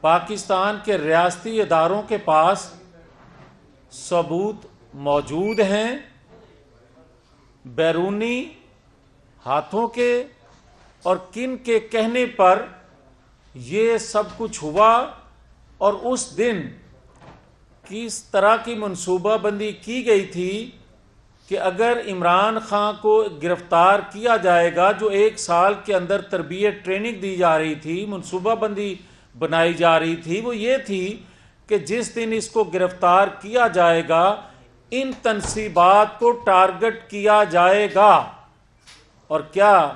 پاکستان کے ریاستی اداروں کے پاس ثبوت موجود ہیں، بیرونی ہاتھوں کے اور کن کے کہنے پر یہ سب کچھ ہوا، اور اس دن کس طرح کی منصوبہ بندی کی گئی تھی کہ اگر عمران خان کو گرفتار کیا جائے گا، جو 1 سال کے اندر تربیت ٹریننگ دی جا رہی تھی، منصوبہ بندی بنائی جا رہی تھی، وہ یہ تھی کہ جس دن اس کو گرفتار کیا جائے گا ان تنصیبات کو ٹارگٹ کیا جائے گا۔ اور کیا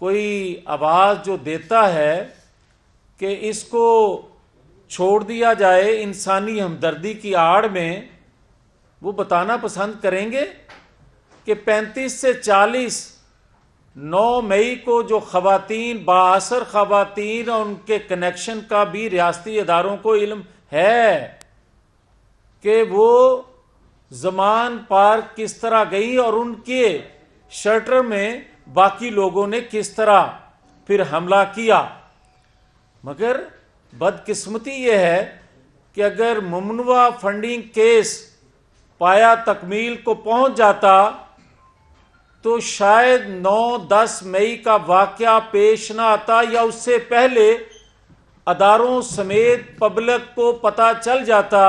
کوئی آواز جو دیتا ہے کہ اس کو چھوڑ دیا جائے انسانی ہمدردی کی آڑ میں، وہ بتانا پسند کریں گے کہ 35 سے 40 9 مئی کو جو خواتین، بااثر خواتین اور ان کے کنیکشن کا بھی ریاستی اداروں کو علم ہے کہ وہ زمان پارک کس طرح گئی اور ان کے شرٹر میں باقی لوگوں نے کس طرح پھر حملہ کیا۔ مگر بدقسمتی یہ ہے کہ اگر ممنوعہ فنڈنگ کیس پایا تکمیل کو پہنچ جاتا تو شاید 9-10 مئی کا واقعہ پیش نہ آتا، یا اس سے پہلے اداروں سمیت پبلک کو پتہ چل جاتا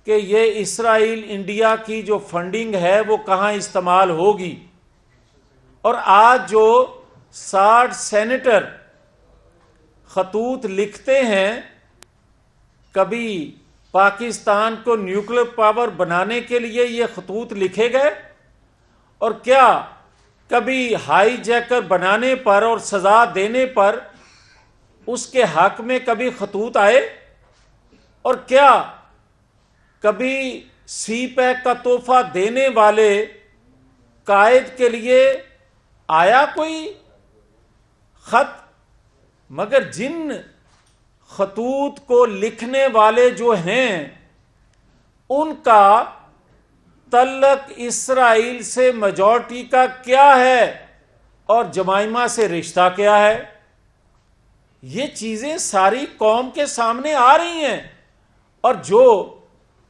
کہ یہ اسرائیل انڈیا کی جو فنڈنگ ہے وہ کہاں استعمال ہوگی۔ اور آج جو 60 سینیٹر خطوط لکھتے ہیں، کبھی پاکستان کو نیوکلیر پاور بنانے کے لیے یہ خطوط لکھے گئے، اور کیا کبھی ہائی جیکر بنانے پر اور سزا دینے پر اس کے حق میں کبھی خطوط آئے؟ اور کیا کبھی سی پیک کا تحفہ دینے والے قائد کے لیے آیا کوئی خط؟ مگر جن خطوط کو لکھنے والے جو ہیں ان کا تعلق اسرائیل سے میجورٹی کا کیا ہے اور جمائمہ سے رشتہ کیا ہے؟ یہ چیزیں ساری قوم کے سامنے آ رہی ہیں، اور جو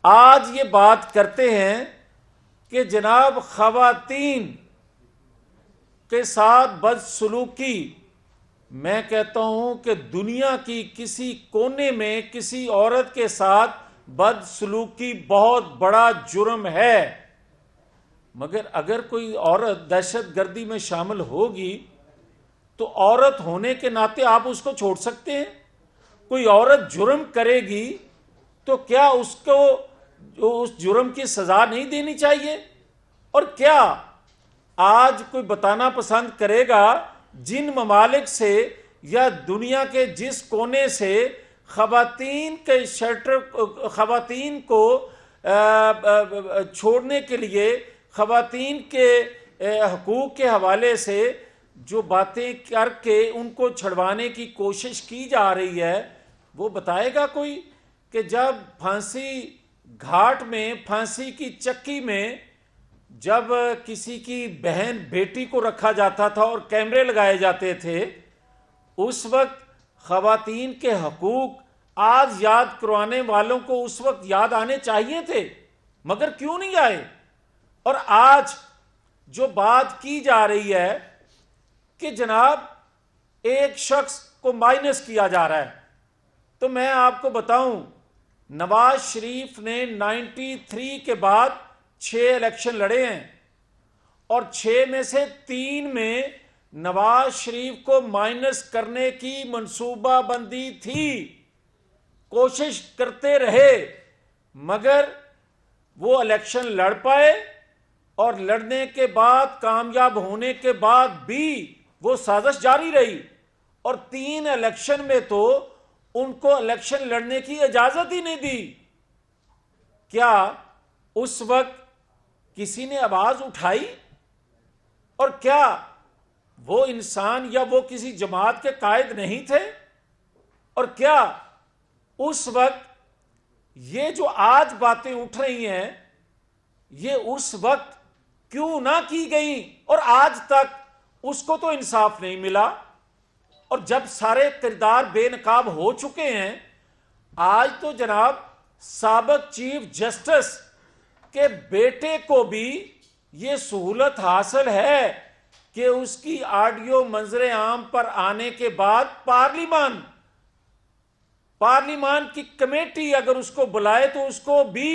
آج یہ بات کرتے ہیں کہ جناب خواتین کے ساتھ بدسلوکی، میں کہتا ہوں کہ دنیا کی کسی کونے میں کسی عورت کے ساتھ بدسلوکی بہت بڑا جرم ہے، مگر اگر کوئی عورت دہشت گردی میں شامل ہوگی تو عورت ہونے کے ناطے آپ اس کو چھوڑ سکتے ہیں؟ کوئی عورت جرم کرے گی تو کیا اس کو اس جرم کی سزا نہیں دینی چاہیے؟ اور کیا آج کوئی بتانا پسند کرے گا جن ممالک سے یا دنیا کے جس کونے سے خواتین کے شرٹر، خواتین کو چھوڑنے کے لیے، خواتین کے حقوق کے حوالے سے جو باتیں کر کے ان کو چھڑوانے کی کوشش کی جا رہی ہے، وہ بتائے گا کوئی کہ جب پھانسی گھاٹ میں، پھانسی کی چکی میں جب کسی کی بہن بیٹی کو رکھا جاتا تھا اور کیمرے لگائے جاتے تھے، اس وقت خواتین کے حقوق آج یاد کروانے والوں کو اس وقت یاد آنے چاہیے تھے، مگر کیوں نہیں آئے؟ اور آج جو بات کی جا رہی ہے کہ جناب ایک شخص کو مائنس کیا جا رہا ہے، تو میں آپ کو بتاؤں نواز شریف نے 93 کے بعد 6 الیکشن لڑے ہیں، اور 6 میں سے 3 میں نواز شریف کو مائنس کرنے کی منصوبہ بندی تھی، کوشش کرتے رہے، مگر وہ الیکشن لڑ پائے، اور لڑنے کے بعد، کامیاب ہونے کے بعد بھی وہ سازش جاری رہی، اور 3 الیکشن میں تو ان کو الیکشن لڑنے کی اجازت ہی نہیں دی۔ کیا اس وقت کسی نے آواز اٹھائی؟ اور کیا وہ انسان یا وہ کسی جماعت کے قائد نہیں تھے؟ اور کیا اس وقت یہ جو آج باتیں اٹھ رہی ہیں یہ اس وقت کیوں نہ کی گئی، اور آج تک اس کو تو انصاف نہیں ملا؟ اور جب سارے کردار بے نقاب ہو چکے ہیں، آج تو جناب سابق چیف جسٹس کے بیٹے کو بھی یہ سہولت حاصل ہے کہ اس کی آڈیو منظر عام پر آنے کے بعد پارلیمان کی کمیٹی اگر اس کو بلائے تو اس کو بھی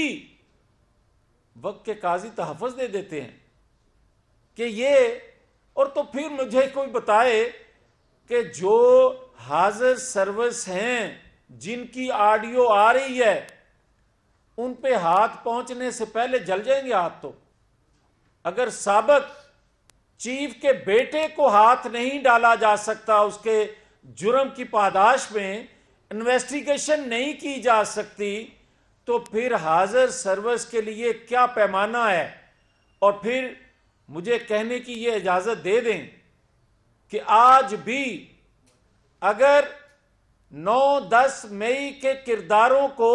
وقت کے قاضی تحفظ دے دیتے ہیں کہ یہ. اور تو پھر مجھے کوئی بتائے کہ جو حاضر سروس ہیں جن کی آڈیو آ رہی ہے ان پہ ہاتھ پہنچنے سے پہلے جل جائیں گے ہاتھ. تو اگر سابق چیف کے بیٹے کو ہاتھ نہیں ڈالا جا سکتا، اس کے جرم کی پاداش میں انویسٹیگیشن نہیں کی جا سکتی، تو پھر حاضر سروس کے لیے کیا پیمانہ ہے. اور پھر مجھے کہنے کی یہ اجازت دے دیں کہ آج بھی اگر 9-10 مئی کے کرداروں کو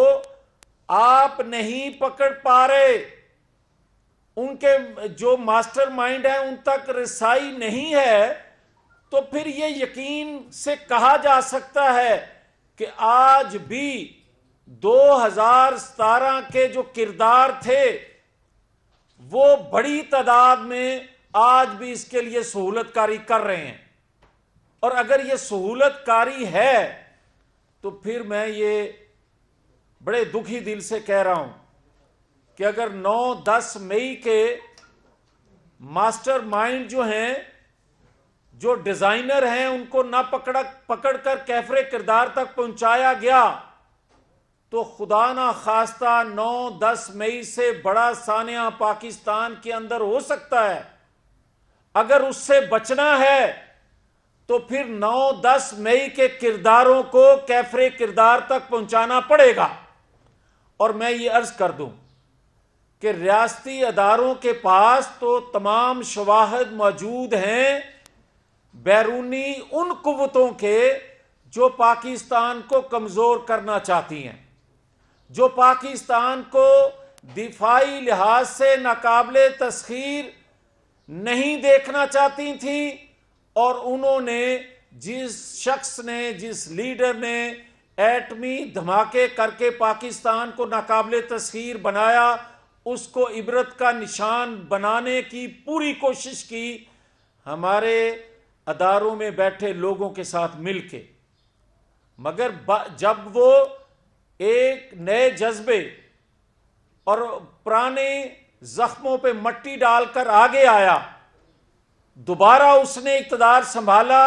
آپ نہیں پکڑ پا رہے، ان کے جو ماسٹر مائنڈ ہیں ان تک رسائی نہیں ہے، تو پھر یہ یقین سے کہا جا سکتا ہے کہ آج بھی 2017 کے جو کردار تھے وہ بڑی تعداد میں آج بھی اس کے لیے سہولت کاری کر رہے ہیں. اور اگر یہ سہولت کاری ہے تو پھر میں یہ بڑے دکھی دل سے کہہ رہا ہوں کہ اگر 9-10 مئی کے ماسٹر مائنڈ جو ہیں، جو ڈیزائنر ہیں، ان کو نہ پکڑ کر کیفر کردار تک پہنچایا گیا، تو خدا نہ خواستہ 9-10 مئی سے بڑا سانحہ پاکستان کے اندر ہو سکتا ہے. اگر اس سے بچنا ہے تو پھر 9-10 مئی کے کرداروں کو کیفر کردار تک پہنچانا پڑے گا. اور میں یہ عرض کر دوں کہ ریاستی اداروں کے پاس تو تمام شواہد موجود ہیں بیرونی ان قوتوں کے جو پاکستان کو کمزور کرنا چاہتی ہیں، جو پاکستان کو دفاعی لحاظ سے ناقابل تسخیر نہیں دیکھنا چاہتی تھیں. اور انہوں نے جس شخص نے، جس لیڈر نے ایٹمی دھماکے کر کے پاکستان کو ناقابل تسخیر بنایا، اس کو عبرت کا نشان بنانے کی پوری کوشش کی ہمارے اداروں میں بیٹھے لوگوں کے ساتھ مل کے. مگر جب وہ ایک نئے جذبے اور پرانے زخموں پہ مٹی ڈال کر آگے آیا، دوبارہ اس نے اقتدار سنبھالا،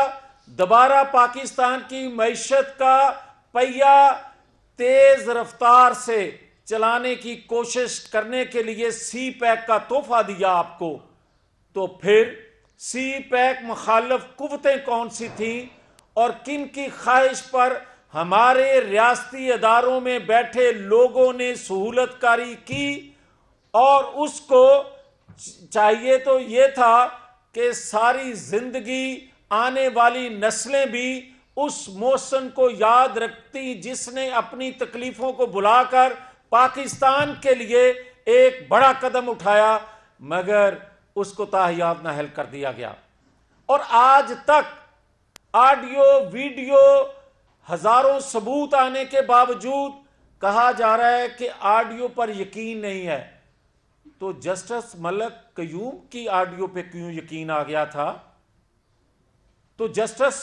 دوبارہ پاکستان کی معیشت کا پہیہ تیز رفتار سے چلانے کی کوشش کرنے کے لیے سی پیک کا تحفہ دیا آپ کو، تو پھر سی پیک مخالف قوتیں کون سی تھیں اور کن کی خواہش پر ہمارے ریاستی اداروں میں بیٹھے لوگوں نے سہولت کاری کی. اور اس کو چاہیے تو یہ تھا کہ ساری زندگی آنے والی نسلیں بھی اس محسن کو یاد رکھتی جس نے اپنی تکلیفوں کو بلا کر پاکستان کے لیے ایک بڑا قدم اٹھایا، مگر اس کو تاحیات نااہل کر دیا گیا. اور آج تک آڈیو ویڈیو ہزاروں ثبوت آنے کے باوجود کہا جا رہا ہے کہ آڈیو پر یقین نہیں ہے. تو جسٹس ملک قیوم کی آڈیو پہ کیوں یقین آ گیا تھا؟ تو جسٹس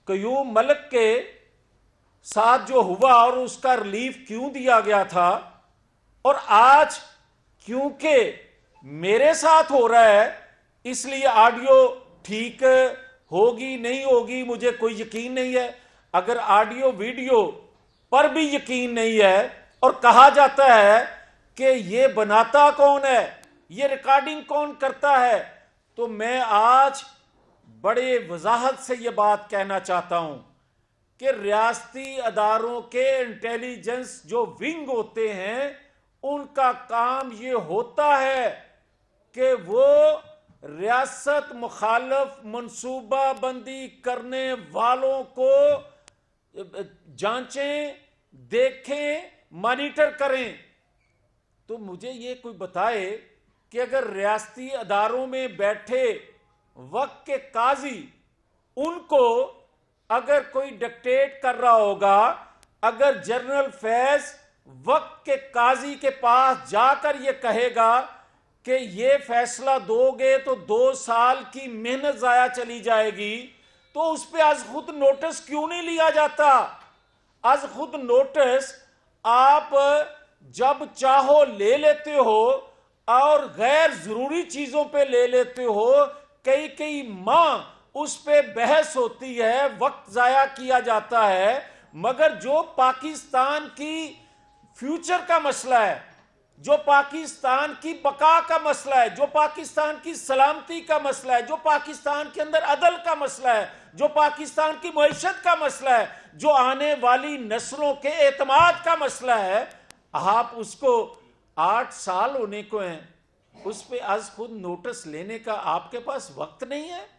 قیوم ملک کے ساتھ جو ہوا اور اس کا ریلیف کیوں دیا گیا تھا؟ اور آج کیونکہ میرے ساتھ ہو رہا ہے اس لیے آڈیو ٹھیک ہوگی نہیں ہوگی مجھے کوئی یقین نہیں ہے. اگر آڈیو ویڈیو پر بھی یقین نہیں ہے اور کہا جاتا ہے کہ یہ بناتا کون ہے، یہ ریکارڈنگ کون کرتا ہے، تو میں آج بڑے وضاحت سے یہ بات کہنا چاہتا ہوں کہ ریاستی اداروں کے انٹیلیجنس جو ونگ ہوتے ہیں ان کا کام یہ ہوتا ہے کہ وہ ریاست مخالف منصوبہ بندی کرنے والوں کو جانچیں، دیکھیں، مانیٹر کریں. تو مجھے یہ کوئی بتائے کہ اگر ریاستی اداروں میں بیٹھے وقت کے قاضی ان کو اگر کوئی ڈکٹیٹ کر رہا ہوگا، اگر جنرل فیض وقت کے قاضی کے پاس جا کر یہ کہے گا کہ یہ فیصلہ دو گے تو 2 سال کی محنت ضائع چلی جائے گی، تو اس پہ از خود نوٹس کیوں نہیں لیا جاتا؟ از خود نوٹس آپ جب چاہو لے لیتے ہو، اور غیر ضروری چیزوں پہ لے لیتے ہو، کئی ماہ اس پہ بحث ہوتی ہے، وقت ضائع کیا جاتا ہے، مگر جو پاکستان کی فیوچر کا مسئلہ ہے، جو پاکستان کی بقا کا مسئلہ ہے، جو پاکستان کی سلامتی کا مسئلہ ہے، جو پاکستان کے اندر عدل کا مسئلہ ہے، جو پاکستان کی معیشت کا مسئلہ ہے، جو آنے والی نسلوں کے اعتماد کا مسئلہ ہے، آپ اس کو 8 سال ہونے کو ہیں، اس پہ از خود نوٹس لینے کا آپ کے پاس وقت نہیں ہے؟